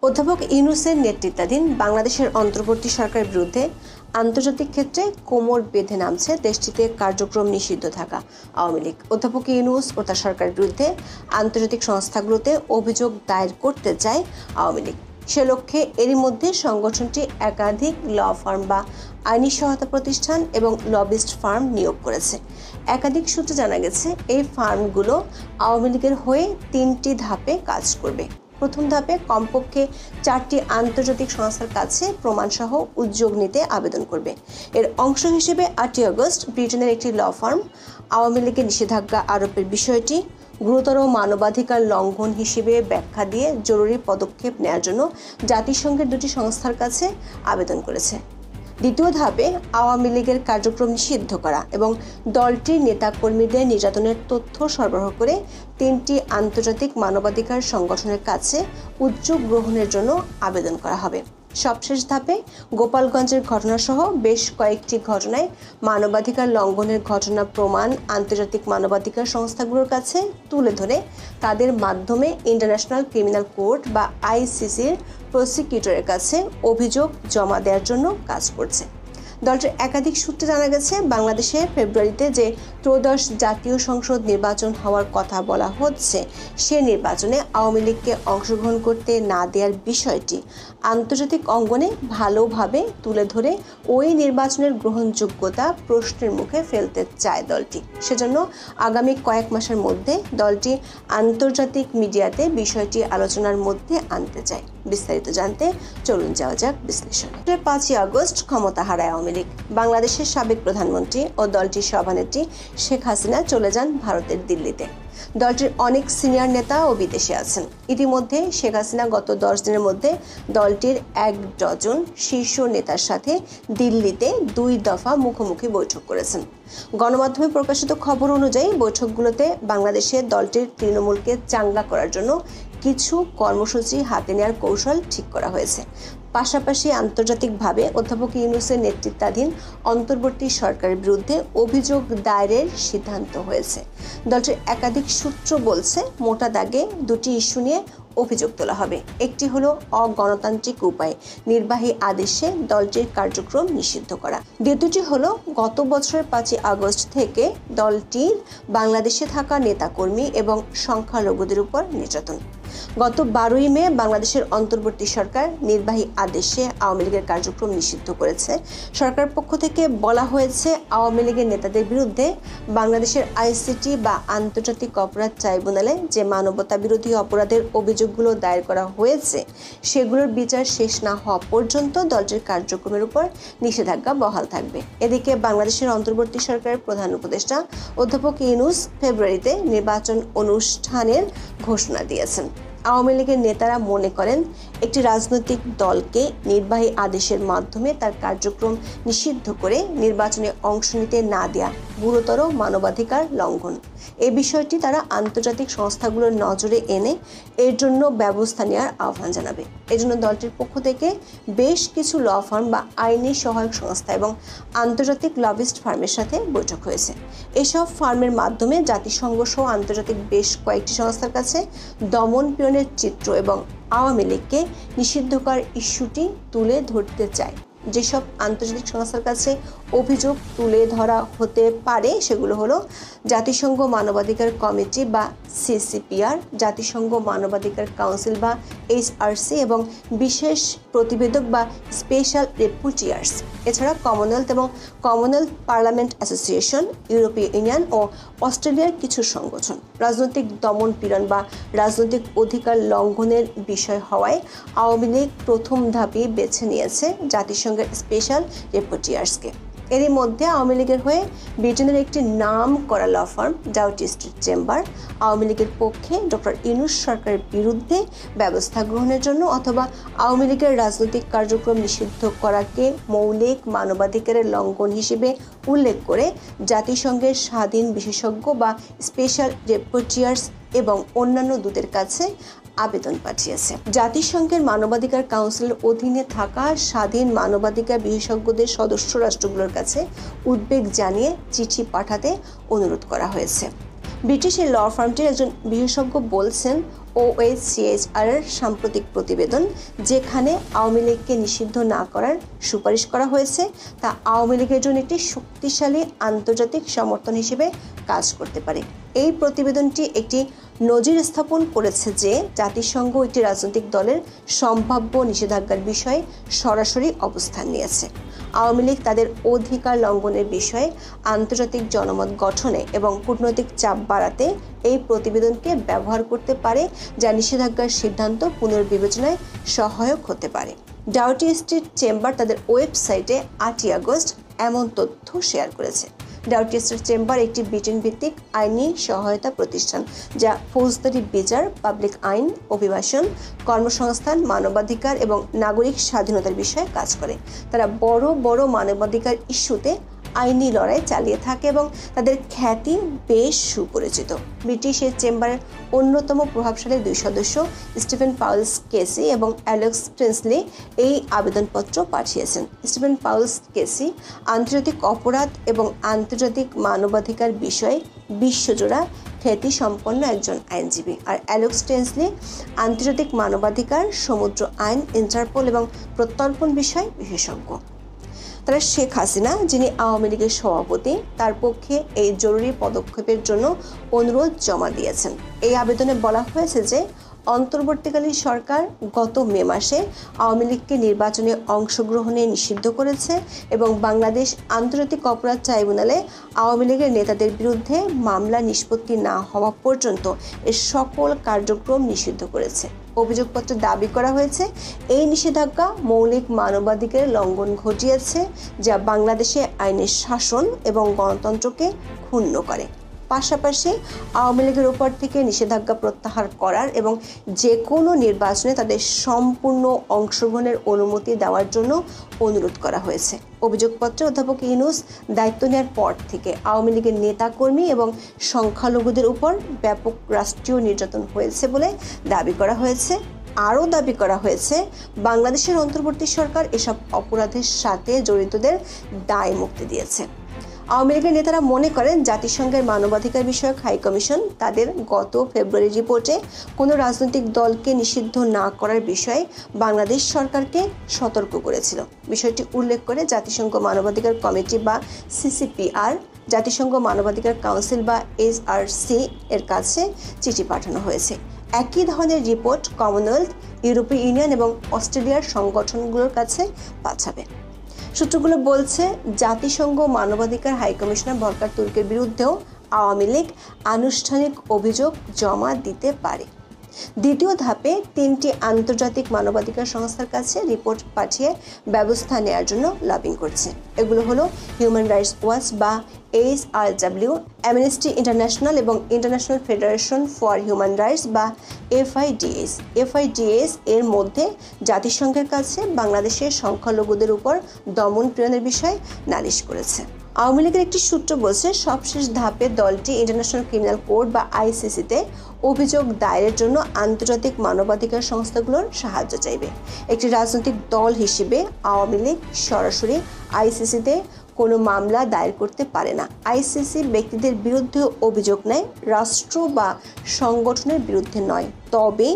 অধ্যাপক ইউনূসের নেতৃত্বাধীন বাংলাদেশের অন্তর্বর্তী সরকারের বিরুদ্ধে আন্তর্জাতিক ক্ষেত্রে কোমর বেঁধে নামছে দেশটিতে কার্যক্রম নিষিদ্ধ থাকা আওয়ামী লীগ। অধ্যাপক ইউনূস ও তার সরকারের বিরুদ্ধে আন্তর্জাতিক সংস্থাগুলোতে অভিযোগ দায়ের করতে চায় আওয়ামী লীগ। সে লক্ষ্যে এরই মধ্যে সংগঠনটি একাধিক ল ফার্ম বা আইনি সহায়তা প্রতিষ্ঠান এবং লবিস্ট ফার্ম নিয়োগ করেছে। একাধিক সূত্রে জানা গেছে এই ফার্মগুলো আওয়ামী লীগের হয়ে 3টি ধাপে কাজ করবে। প্রথম ধাপে কমপক্ষে 4টি আন্তর্জাতিক সংস্থার কাছে প্রমাণসহ উদ্যোগ নিতে আবেদন করবে। এর অংশ হিসেবে 8ই আগস্ট ব্রিটেনের একটি ল ফার্ম আওয়ামী লীগের নিষেধাজ্ঞা আরোপের বিষয়টি গুরুতর মানবাধিকার লঙ্ঘন হিসেবে ব্যাখ্যা দিয়ে জরুরি পদক্ষেপ নেওয়ার জন্য জাতিসংঘের 2টি সংস্থার কাছে আবেদন করেছে। দ্বিতীয় ধাপে আওয়ামী লীগের কার্যক্রম নিষিদ্ধ করা এবং দলটির নেতাকর্মীদের নির্যাতনের তথ্য সরবরাহ করে 3টি আন্তর্জাতিক মানবাধিকার সংগঠনের কাছে উদ্যোগ গ্রহণের জন্য আবেদন করা হবে। সবশেষ ধাপে গোপালগঞ্জের ঘটনাসহ বেশ কয়েকটি ঘটনায় মানবাধিকার লঙ্ঘনের ঘটনা প্রমাণ আন্তর্জাতিক মানবাধিকার সংস্থাগুলোর কাছে তুলে ধরে তাদের মাধ্যমে ইন্টারন্যাশনাল ক্রিমিনাল কোর্ট বা আইসিসির প্রসিকিউটরের কাছে অভিযোগ জমা দেওয়ার জন্য কাজ করছে। দলটির একাধিক সূত্রে জানা গেছে, বাংলাদেশে ফেব্রুয়ারিতে যে ত্রয়োদশ জাতীয় সংসদ নির্বাচন হওয়ার কথা বলা হচ্ছে, সে নির্বাচনে আওয়ামী লীগকে অংশগ্রহণ করতে না দেওয়ার বিষয়টি আন্তর্জাতিক অঙ্গনে ভালোভাবে তুলে ধরে ওই নির্বাচনের গ্রহণযোগ্যতা প্রশ্নের মুখে ফেলতে চায় দলটি। সেজন্য আগামী কয়েক মাসের মধ্যে দলটি আন্তর্জাতিক মিডিয়াতে বিষয়টি আলোচনার মধ্যে আনতে চায়। বিস্তারিত জানতে চলুন যাওয়া যাক বিশ্লেষণে। 5ই আগস্ট ক্ষমতা হারায় আওয়ামী লীগ। বাংলাদেশের সাবেক প্রধানমন্ত্রী ও দলটির সভানেত্রী শেখ হাসিনা চলে যান ভারতের দিল্লিতে। দলটির অনেক সিনিয়র নেতা ও বিদেশে আছেন। ইতিমধ্যে শেখ হাসিনা গত 10 দিনের মধ্যে দলটির 1 ডজন শীর্ষ নেতার সাথে দিল্লিতে 2 দফা মুখোমুখি বৈঠক করেছেন। গণমাধ্যমে প্রকাশিত খবর অনুযায়ী বৈঠকগুলোতে বাংলাদেশে দলটির তৃণমূলকে চাঙ্গা করার জন্য কিছু কর্মসূচি হাতে নেওয়ার কৌশল ঠিক করা হয়েছে। পাশাপাশি আন্তর্জাতিকভাবে অধ্যাপক ইউনূসের নেতৃত্বাধীন অন্তর্বর্তী সরকারের বিরুদ্ধে অভিযোগ দায়েরের সিদ্ধান্ত হয়েছে। দলটির একাধিক সূত্র বলছে, মোটা দাগে 2টি ইস্যু নিয়ে অভিযোগ তোলা হবে। একটি হলো অগণতান্ত্রিক উপায়ে নির্বাহী আদেশে দলটির কার্যক্রম নিষিদ্ধ করা। দ্বিতীয়টি হলো গত বছরের 5ই আগস্ট থেকে দলটির বাংলাদেশে থাকা নেতাকর্মী এবং সংখ্যালঘুদের উপর নির্যাতন। গত 12ই মে বাংলাদেশের অন্তর্বর্তী সরকার নির্বাহী আদেশে আওয়ামী লীগের কার্যক্রম নিষিদ্ধ করেছে। সরকার পক্ষ থেকে বলা হয়েছে, আওয়ামী লীগের নেতাদের বিরুদ্ধে বাংলাদেশের আইসিটি বা আন্তর্জাতিক অপরাধ ট্রাইব্যুনালে যে মানবতা বিরোধী অপরাধের অভিযোগগুলো দায়ের করা হয়েছে, সেগুলোর বিচার শেষ না হওয়া পর্যন্ত দলটির কার্যক্রমের উপর নিষেধাজ্ঞা বহাল থাকবে। এদিকে বাংলাদেশের অন্তর্বর্তী সরকারের প্রধান উপদেষ্টা অধ্যাপক ইউনূস ফেব্রুয়ারিতে নির্বাচন অনুষ্ঠানের ঘোষণা দিয়েছেন। আওয়ামী লীগের নেতারা মনে করেন, একটি রাজনৈতিক দলকে নির্বাহী আদেশের মাধ্যমে তার কার্যক্রম নিষিদ্ধ করে নির্বাচনে অংশ নিতে না দেয়া গুরুতর মানবাধিকার লঙ্ঘন। এই বিষয়টি তারা আন্তর্জাতিক সংস্থাগুলোর নজরে এনে এর জন্য ব্যবস্থা নেওয়ার আহ্বান জানাবে। এজন্য দলটির পক্ষ থেকে বেশ কিছু ল ফার্ম বা আইনি সহায়ক সংস্থা এবং আন্তর্জাতিক লবিস্ট ফার্মের সাথে বৈঠক হয়েছে। এসব ফার্মের মাধ্যমে জাতিসংঘ সহ আন্তর্জাতিক বেশ কয়েকটি সংস্থার কাছে দমন পীড়নের চিত্র এবং আওয়ামী লীগকে নিষিদ্ধ করার ইস্যুটি তুলে ধরতে চায়। যেসব আন্তর্জাতিক সংস্থার কাছে অভিযোগ তুলে ধরা হতে পারে সেগুলো হলো জাতিসংঘ মানবাধিকার কমিটি বা সিসিপিআর, জাতিসংঘ মানবাধিকার কাউন্সিল বা এইচআরসি এবং বিশেষ প্রতিবেদক বা স্পেশাল রেপুটিয়ার্স। এছাড়া কমনওয়েলথ এবং কমনওয়েলথ পার্লামেন্ট অ্যাসোসিয়েশন, ইউরোপীয় ইউনিয়ন ও অস্ট্রেলিয়ার কিছু সংগঠন। রাজনৈতিক দমন পীড়ন বা রাজনৈতিক অধিকার লঙ্ঘনের বিষয় হওয়ায় আওয়ামী লীগ প্রথম ধাপই বেছে নিয়েছে জাতিসংঘের স্পেশাল রেপুটিয়ার্সকে। এরই মধ্যে আওয়ামী লীগের হয়ে ব্রিটেনের একটি নাম করা law firm Doughty Street chamber Awami লীগের পক্ষে ডক্টর ইউনূস সরকারের বিরুদ্ধে ব্যবস্থা গ্রহণের জন্য অথবা আওয়ামী লীগের রাজনৈতিক কার্যক্রম নিষিদ্ধ করাকে মৌলিক মানবাধিকারের লঙ্ঘন হিসেবে উল্লেখ করে জাতিসংঘের স্বাধীন বিশেষজ্ঞ বা স্পেশাল রেপুটিয়ার্স এবং অন্যান্য দূতের কাছে আবেদন পাঠিয়েছে। জাতিসংঘের মানবাধিকার কাউন্সিলের অধীনে থাকা স্বাধীন মানবাধিকার বিশেষজ্ঞদের সদস্য রাষ্ট্রগুলোর কাছে উদ্বেগ জানিয়ে চিঠি পাঠাতে অনুরোধ করা হয়েছে। ব্রিটিশ এই ল ফার্মটির একজন বিশেষজ্ঞ বলছেন, OHCHR এর সাম্প্রতিক প্রতিবেদন, যেখানে আওয়ামী লীগকে নিষিদ্ধ না করার সুপারিশ করা হয়েছে, তা আওয়ামী লীগের জন্য একটি শক্তিশালী আন্তর্জাতিক সমর্থন হিসেবে কাজ করতে পারে। এই প্রতিবেদনটি একটি নজির স্থাপন করেছে যে জাতিসংঘ একটি রাজনৈতিক দলের সম্ভাব্য নিষেধাজ্ঞার বিষয়ে সরাসরি অবস্থান নিয়েছে। আওয়ামী লীগ তাদের অধিকার লঙ্ঘনের বিষয়ে আন্তর্জাতিক জনমত গঠনে এবং কূটনৈতিক চাপ বাড়াতে এই প্রতিবেদনকে ব্যবহার করতে পারে, যা নিষেধাজ্ঞার সিদ্ধান্ত পুনর্বিবেচনায় সহায়ক হতে পারে। ডাউটি স্ট্রিট চেম্বার তাদের ওয়েবসাইটে 8ই আগস্ট এমন তথ্য শেয়ার করেছে। ডাউটি স্ট্রিট চেম্বার একটি ব্রিটেন ভিত্তিক আইনি সহায়তা প্রতিষ্ঠান, যা ফৌজদারি বিচার, পাবলিক আইন, অভিবাসন, কর্মসংস্থান, মানবাধিকার এবং নাগরিক স্বাধীনতার বিষয়ে কাজ করে। তারা বড় বড় মানবাধিকার ইস্যুতে আইনি লড়াই চালিয়ে থাকে এবং তাদের খ্যাতি বেশ সুপরিচিত। ব্রিটিশ এই চেম্বারের অন্যতম প্রভাবশালী 2 সদস্য স্টিফেন পাউলস কেসি এবং অ্যালেক্স প্রিন্সলি এই আবেদনপত্র পাঠিয়েছেন। স্টিফেন পাউলস কেসি আন্তর্জাতিক অপরাধ এবং আন্তর্জাতিক মানবাধিকার বিষয়ে বিশ্বজোড়া খ্যাতি সম্পন্ন একজন আইনজীবী, আর অ্যালেক্স প্রিন্সলি আন্তর্জাতিক মানবাধিকার, সমুদ্র আইন, ইন্টারপোল এবং প্রত্যর্পণ বিষয় বিশেষজ্ঞ। তারা শেখ হাসিনা, যিনি আওয়ামী লীগের সভাপতি, তার পক্ষে এই জরুরি পদক্ষেপের জন্য অনুরোধ জমা দিয়েছেন। এই আবেদনে বলা হয়েছে যে অন্তর্বর্তীকালীন সরকার গত মে মাসে আওয়ামী লীগকে নির্বাচনে অংশগ্রহণে নিষিদ্ধ করেছে এবং বাংলাদেশ আন্তর্জাতিক অপরাধ ট্রাইব্যুনালে আওয়ামী লীগের নেতাদের বিরুদ্ধে মামলা নিষ্পত্তি না হওয়া পর্যন্ত এর সকল কার্যক্রম নিষিদ্ধ করেছে। অভিযোগপত্রে দাবি করা হয়েছে এই নিষেধাজ্ঞা মৌলিক মানবাধিকারের লঙ্ঘন ঘটিয়েছে, যা বাংলাদেশে আইনের শাসন এবং গণতন্ত্রকে ক্ষুণ্ণ করে। পাশাপাশি আওয়ামী লীগের উপর থেকে নিষেধাজ্ঞা প্রত্যাহার করার এবং যে কোনো নির্বাচনে তাদের সম্পূর্ণ অংশগ্রহণের অনুমতি দেওয়ার জন্য অনুরোধ করা হয়েছে। অভিযোগপত্রে অধ্যাপক ইউনূস দায়িত্ব নেওয়ার পর থেকে আওয়ামী লীগের নেতাকর্মী এবং সংখ্যালঘুদের উপর ব্যাপক রাষ্ট্রীয় নির্যাতন হয়েছে বলে দাবি করা হয়েছে। আরও দাবি করা হয়েছে বাংলাদেশের অন্তর্বর্তী সরকার এসব অপরাধের সাথে জড়িতদের দায় মুক্তি দিয়েছে। আওয়ামী লীগের নেতারা মনে করেন জাতিসংঘের মানবাধিকার বিষয়ক হাইকমিশন তাদের গত ফেব্রুয়ারি রিপোর্টে কোনো রাজনৈতিক দলকে নিষিদ্ধ না করার বিষয়ে বাংলাদেশ সরকারকে সতর্ক করেছিল। বিষয়টি উল্লেখ করে জাতিসংঘ মানবাধিকার কমিটি বা CCPR, জাতিসংঘ মানবাধিকার কাউন্সিল বা HRC এর কাছে চিঠি পাঠানো হয়েছে। একই ধরনের রিপোর্ট কমনওয়েলথ, ইউরোপীয় ইউনিয়ন এবং অস্ট্রেলিয়ার সংগঠনগুলোর কাছে পাঠাবে। সূত্রগুলো বলছে জাতিসংঘ মানবাধিকার হাইকমিশনার ভলকার তুর্কের বিরুদ্ধেও আওয়ামী লীগ আনুষ্ঠানিক অভিযোগ জমা দিতে পারে। দ্বিতীয় ধাপে 3টি আন্তর্জাতিক মানবাধিকার সংস্থার কাছে রিপোর্ট পাঠিয়ে ব্যবস্থা নেওয়ার জন্য লবিং করছে। এগুলো হলো হিউম্যান রাইটস ওয়াচ বা HRW, অ্যামনেস্টি ইন্টারন্যাশনাল এবং international federation for human rights বা FIDS। FIDS এর মধ্যে জাতিসংঘের কাছে বাংলাদেশের সংখ্যালঘুদের উপর দমন পীড়নের বিষয়ে নালিশ করেছে। আওয়ামী লীগের একটি সূত্র বলছে সবশেষ ধাপে দলটি ইন্টারন্যাশনাল ক্রিমিনাল কোর্ট বা ICC-তে অভিযোগ দায়েরের জন্য আন্তর্জাতিক মানবাধিকার সংস্থাগুলোর সাহায্য চাইবে। একটি রাজনৈতিক দল হিসেবে আওয়ামী লীগ সরাসরি ICC-তে কোনো মামলা দায়ের করতে পারে না। ICC ব্যক্তিদের বিরুদ্ধে অভিযোগ নেয়, রাষ্ট্র বা সংগঠনের বিরুদ্ধে নয়। তবে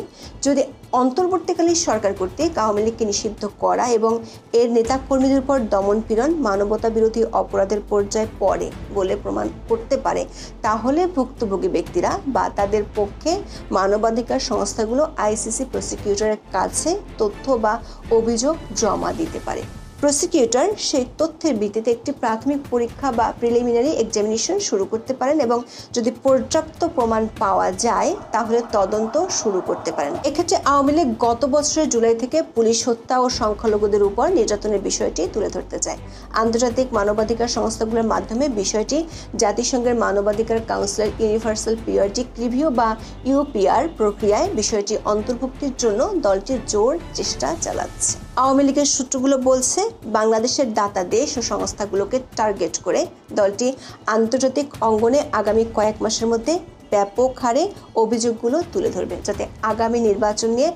যদি অন্তর্বর্তীকালীন সরকার কর্তৃক আওয়ামী লীগকে নিষিদ্ধ করা এবং এর নেতাকর্মীদের উপর দমন-পীড়ন মানবতা বিরোধী অপরাধের পর্যায়ে পড়ে বলে প্রমাণ করতে পারে, তাহলে ভুক্তভোগী ব্যক্তিরা বা তাদের পক্ষে মানবাধিকার সংস্থাগুলো ICC প্রসিকিউটরের কাছে তথ্য বা অভিযোগ জমা দিতে পারে। প্রসিকিউটর সেই তথ্যের ভিত্তিতে একটি প্রাথমিক পরীক্ষা বা প্রিলিমিনারি এক্সামিনেশন শুরু করতে পারেন এবং যদি পর্যাপ্ত প্রমাণ পাওয়া যায় তাহলে তদন্ত শুরু করতে পারেন। এক্ষেত্রে আওয়ামী লীগ গত বছরের জুলাই থেকে পুলিশ হত্যা ও সংখ্যালঘুদের উপর নির্যাতনের বিষয়টি তুলে ধরতে চায়। আন্তর্জাতিক মানবাধিকার সংস্থাগুলোর মাধ্যমে বিষয়টি জাতিসংঘের মানবাধিকার কাউন্সিলের ইউনিভার্সাল পিরিয়ডিক রিভিউ বা UPR প্রক্রিয়ায় বিষয়টি অন্তর্ভুক্তির জন্য দলটি জোর চেষ্টা চালাচ্ছে। আওয়ামী লীগের সূত্রগুলো বলছে বাংলাদেশের দাতা দেশ ও সংস্থাগুলোকে টার্গেট করে দলটি আন্তর্জাতিক অঙ্গনে আগামী কয়েক মাসের মধ্যে ব্যাপক হারে অভিযোগগুলো তুলে ধরবে, যাতে আগামী নির্বাচন নিয়ে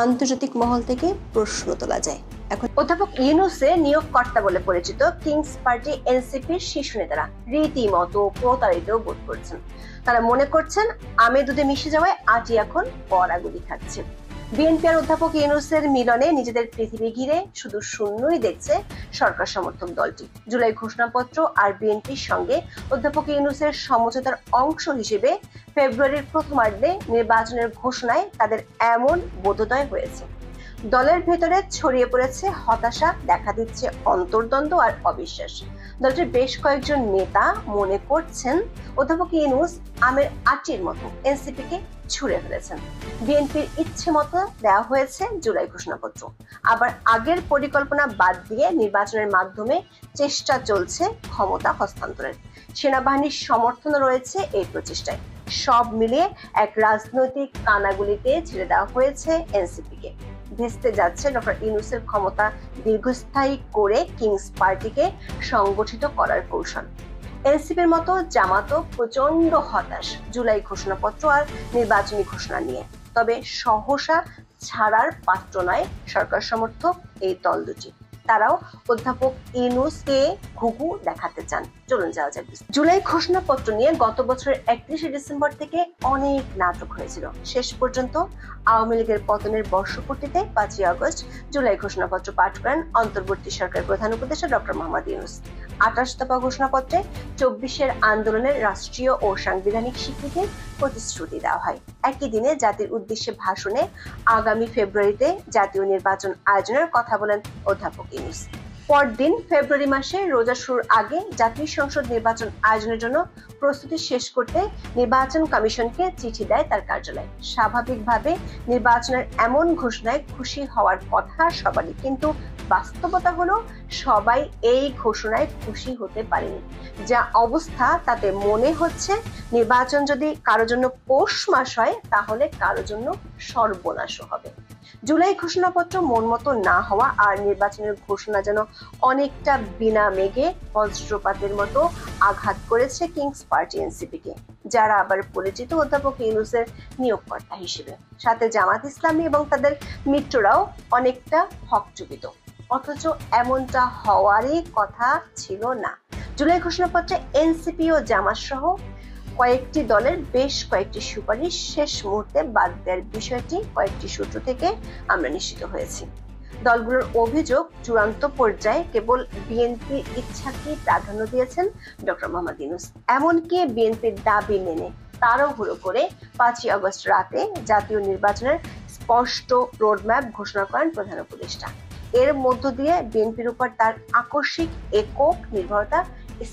আন্তর্জাতিক মহল থেকে প্রশ্ন তোলা যায়। এখন অধ্যাপক ইউনূসের নিয়োগকর্তা বলে পরিচিত কিংস পার্টি NCPর শীর্ষ নেতারা রীতিমতো প্রতারিত বোধ করছেন। তারা মনে করছেন আমে দুধে মিশে যাওয়ায় আটি এখন গড়াগড়ি খাচ্ছে। বিএনপি আর অধ্যাপক ইউনূসের মিলনে নিজেদের পৃথিবী ঘিরে শুধু শূন্যই দেখছে সরকার সমর্থক দলটি। জুলাই ঘোষণাপত্র আর বিএনপির সঙ্গে অধ্যাপক ইউনূসের সমঝোতার অংশ হিসেবে ফেব্রুয়ারির প্রথমার্ধে নির্বাচনের ঘোষণায় তাদের এমন বোধোদয় হয়েছে। দলের ভেতরে ছড়িয়ে পড়েছে হতাশা, দেখা দিচ্ছে অন্তর্দ্বন্দ্ব আর অবিশ্বাস। দলটির বেশ কয়েকজন নেতা মনে করছেন অধ্যাপক ইউনূস আমের আটির মতো এনসিপিকে ছুঁড়ে ফেলেছেন। বিএনপির ইচ্ছে মতো দেওয়া হয়েছে জুলাই ঘোষণাপত্র, আবার আগের পরিকল্পনা বাদ দিয়ে নির্বাচনের মাধ্যমে চেষ্টা চলছে ক্ষমতা হস্তান্তরের। সেনাবাহিনীর সমর্থন রয়েছে এই প্রচেষ্টায়। সব মিলিয়ে এক রাজনৈতিক কানাগুলিতে ছেড়ে দেওয়া হয়েছে এনসিপিকে। ভেস্তে যাচ্ছে ডক্টর ইউনূসের ক্ষমতা দীর্ঘস্থায়ী করে কিংস পার্টিকে সংগঠিত করার কৌশল। এনসিপির মতো জামাতও প্রচন্ড হতাশ জুলাই ঘোষণাপত্র আর নির্বাচনী ঘোষণা নিয়ে। তবে সহসা ছাড়ার পাত্র নয় সরকার সমর্থক এই দল দুটি। তারাও অধ্যাপক ইউনূসকে ঘুঘু দেখাতে চান। চলুন যাওয়া যাক। জুলাই ঘোষণাপত্র নিয়ে গত বছরের 31শে ডিসেম্বর থেকে অনেক নাটক হয়েছিল। শেষ পর্যন্ত আওয়ামী লীগের পতনের বর্ষপূর্তিতে 5ই আগস্ট জুলাই ঘোষণাপত্র পাঠ করেন অন্তর্বর্তী সরকারের প্রধান উপদেষ্টা ডক্টর মোহাম্মদ ইউনূস। 28 দফা ঘোষণাপত্রে 24-এর আন্দোলনের রাষ্ট্রীয় ও সাংবিধানিক স্বীকৃতির প্রতিশ্রুতি দেওয়া হয়। একই দিনে জাতির উদ্দেশ্যে ভাষণে আগামী ফেব্রুয়ারিতে জাতীয় নির্বাচন আয়োজনের কথা বলেন অধ্যাপক ইউনূস। পরদিন ফেব্রুয়ারি মাসে রোজা শুরুর আগে জাতীয় সংসদ নির্বাচন আয়োজনের জন্য প্রস্তুতি শেষ করতে নির্বাচন কমিশনকে চিঠি দেয় তার কার্যালয়। স্বাভাবিকভাবে নির্বাচনের এমন ঘোষণায় খুশি হওয়ার কথা সবারই, কিন্তু বাস্তবতা হলো সবাই এই ঘোষণায় খুশি হতে পারেনি। যা অবস্থা তাতে মনে হচ্ছে নির্বাচন যদি কারো জন্য পৌষ মাস হয় তাহলে কারো জন্য সর্বনাশও হবে। জুলাই ঘোষণাপত্র মন মতো না হওয়া আর নির্বাচনের ঘোষণা যেন অনেকটা বিনা মেঘে বজ্রপাতের মতো আঘাত করেছে কিংস পার্টি এনসিপিকে, যারা আবার পরিচিত অধ্যাপক ইউনূসের নিয়োগকর্তা হিসেবে। সাথে জামাত ইসলামী এবং তাদের মিত্ররাও অনেকটা হকচকিত, অথচ এমনটা হওয়ারই কথা ছিল না। জুলাই ঘোষণাপত্রে এনসিপি ও জামাত সহ কয়েকটি দলের বেশ কয়েকটি সুপারিশ শেষ মুহূর্তে বাদ দেওয়ার বিষয়টি কয়েকটি সূত্র থেকে আমরা নিশ্চিত হয়েছি। দলগুলোর অভিযোগ, চূড়ান্ত পর্যায়ে কেবল বিএনপির ইচ্ছাকেই প্রাধান্য দিয়েছেন ডক্টর মোহাম্মদ ইউনূস। এমনকি বিএনপির দাবি মেনে তাড়াহুড়ো করে 5ই আগস্ট রাতে জাতীয় নির্বাচনের স্পষ্ট রোডম্যাপ ঘোষণা করেন প্রধান উপদেষ্টা। এর মধ্য দিয়ে বিএনপির উপর তার আকস্মিক একক নির্ভরতা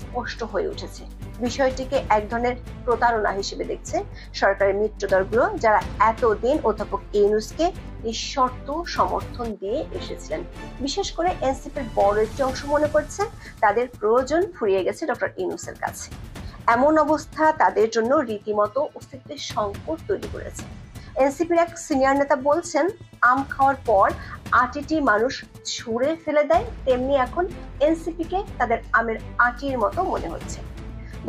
স্পষ্ট হয়ে উঠেছে। বিষয়টিকে এক ধরনের প্রতারণা হিসেবে দেখছে সরকারের মিত্র দলগুলো, যারা এতদিন অধ্যাপক ইউনূসকে নিঃশর্ত সমর্থন দিয়ে এসেছিলেন। বিশেষ করে এনসিপির বড় একটি অংশ মনে করছে তাদের প্রয়োজন ফুরিয়ে গেছে ডক্টর ইউনূসের কাছে। এমন অবস্থা তাদের জন্য রীতিমতো অস্তিত্বের সংকট তৈরি করেছে। এনসিপির এক সিনিয়র নেতা বলছেন, আম খাওয়ার পর আটিটি মানুষ ছুঁড়ে ফেলে দেয়, তেমনি এখন এনসিপিকে তাদের আমের আটির মতো মনে হচ্ছে।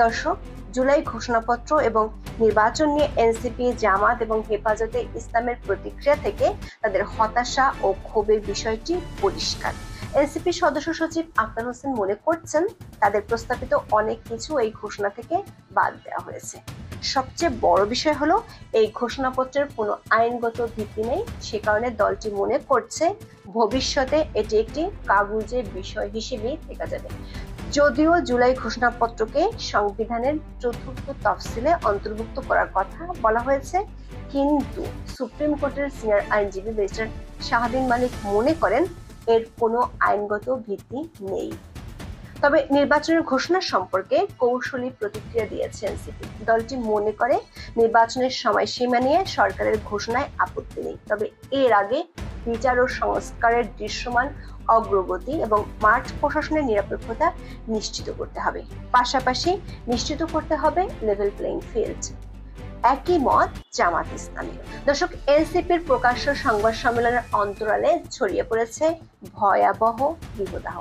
দর্শক, জুলাই ঘোষণাপত্র এবং নির্বাচন নিয়ে এনসিপি, জামাত এবং হেফাজতে ইসলামের প্রতিক্রিয়া থেকে তাদের হতাশা ও ক্ষোভের বিষয়টি পরিষ্কার। এনসিপি সদস্য সচিব আক্তার হোসেন মনে করছেন তাদের প্রস্তাবিত অনেক কিছু এই ঘোষণা থেকে বাদ দেওয়া হয়েছে। সবচেয়ে বড় বিষয় হলো এই ঘোষণাপত্রের কোনো আইনগত ভিত্তি নেই। সে কারণে দলটি মনে করছে ভবিষ্যতে এটি একটি কাগুজের বিষয় হিসেবেই থেকে যাবে। যদিও জুলাই ঘোষণাপত্রকে সংবিধানের ৪র্থ তফসিলে অন্তর্ভুক্ত করার কথা বলা হয়েছে, কিন্তু সুপ্রিম কোর্টের সিনিয়র আইনজীবী ব্যারিস্টার শাহাদিন মালিক মনে করেন এর কোনো আইনগত ভিত্তি নেই। তবে নির্বাচনের ঘোষণা সম্পর্কে কৌশলী প্রতিক্রিয়া দিয়েছে এনসিপি। দলটি মনে করে নির্বাচনের সময়সীমা নিয়ে সরকারের ঘোষণায় আপত্তি নেই, তবে এর আগে বিচার ও সংস্কারের দৃশ্যমান অগ্রগতি এবং মাঠ প্রশাসনের নিরপেক্ষতা নিশ্চিত করতে হবে। পাশাপাশি নিশ্চিত করতে হবে লেভেল প্লেইং ফিল্ড। একই মত জামাত ইসলামী। দর্শক, এনসিপির প্রকাশ্য সংবাদ সম্মেলনের অন্তরালে ছড়িয়ে পড়েছে ভয়াবহ গৃহদাহ।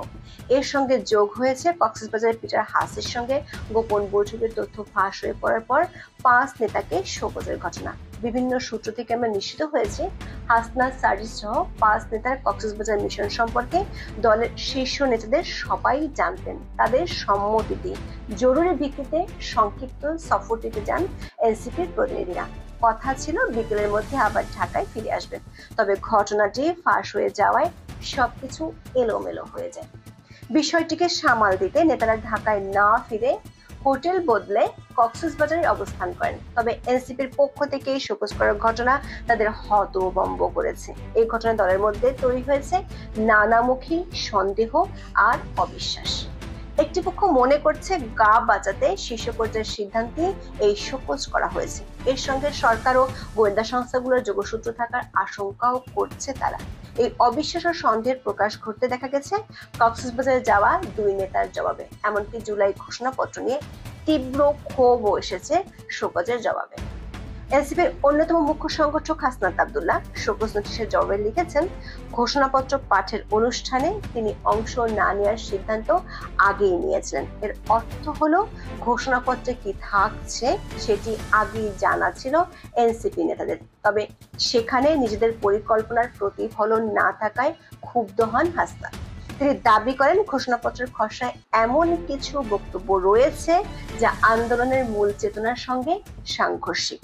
এর সঙ্গে যোগ হয়েছে কক্সবাজারের পিটার হাসির সঙ্গে গোপন বৈঠকের তথ্য ফাঁস হয়ে পড়ার পর 5 নেতাকে শোকজের ঘটনা। বিভিন্ন সূত্র থেকে আমরা নিশ্চিত হয়েছি হাসনাত সার্জিস সহ 5 নেতার কক্সবাজার মিশন সম্পর্কে দলের শীর্ষ নেতাদের সবাই জানতেন। তাদের সম্মতিতে জরুরি ভিত্তিতে সংক্ষিপ্ত সফরটিতে যান এনসিপির প্রতিনিধিরা। কথা ছিল বিকেলের মধ্যে আবার ঢাকায় ফিরে আসবেন। তবে ঘটনাটি ফাঁস হয়ে যাওয়ায় সবকিছু এলোমেলো হয়ে যায়। বিষয়টিকে সামাল দিতে নেতারা ঢাকায় না ফিরে হোটেল বদলে কক্সবাজারে অবস্থান করেন। তবে এনসিপির পক্ষ থেকে এই শোকজ করার ঘটনা তাদের হতভম্ব করেছে। এই ঘটনায় দলের মধ্যে তৈরি হয়েছে নানামুখী সন্দেহ আর অবিশ্বাস। একটি পক্ষ মনে করছে গা বাঁচাতে শীর্ষ পর্যায়ের সিদ্ধান্তে এই শোকজ করা হয়েছে। এর সঙ্গে সরকার ও গোয়েন্দা সংস্থাগুলোর যোগসূত্র থাকার আশঙ্কাও করছে তারা। এই অবিশ্বাস ও সন্দেহের প্রকাশ ঘটতে দেখা গেছে কক্সবাজারে যাওয়া 2 নেতার জবাবে। এমনকি জুলাই ঘোষণাপত্র নিয়ে তীব্র ক্ষোভও এসেছে শোকজের জবাবে। এনসিপির অন্যতম মুখ্য সংগঠক হাসনাত আব্দুল্লাহ শোকজ নোটিশের জবাবে লিখেছেন, ঘোষণাপত্র পাঠের অনুষ্ঠানে তিনি অংশ না নেওয়ার সিদ্ধান্ত আগেই নিয়েছিলেন। এর অর্থ হলো ঘোষণাপত্রে কি থাকছে সেটি আগেই জানা ছিল এনসিপি নেতাদের। তবে সেখানে নিজেদের পরিকল্পনার প্রতিফলন না থাকায় ক্ষুব্ধ হন হাসনাত। তিনি দাবি করেন ঘোষণাপত্রের খসড়ায় এমন কিছু বক্তব্য রয়েছে যা আন্দোলনের মূল চেতনার সঙ্গে সাংঘর্ষিক।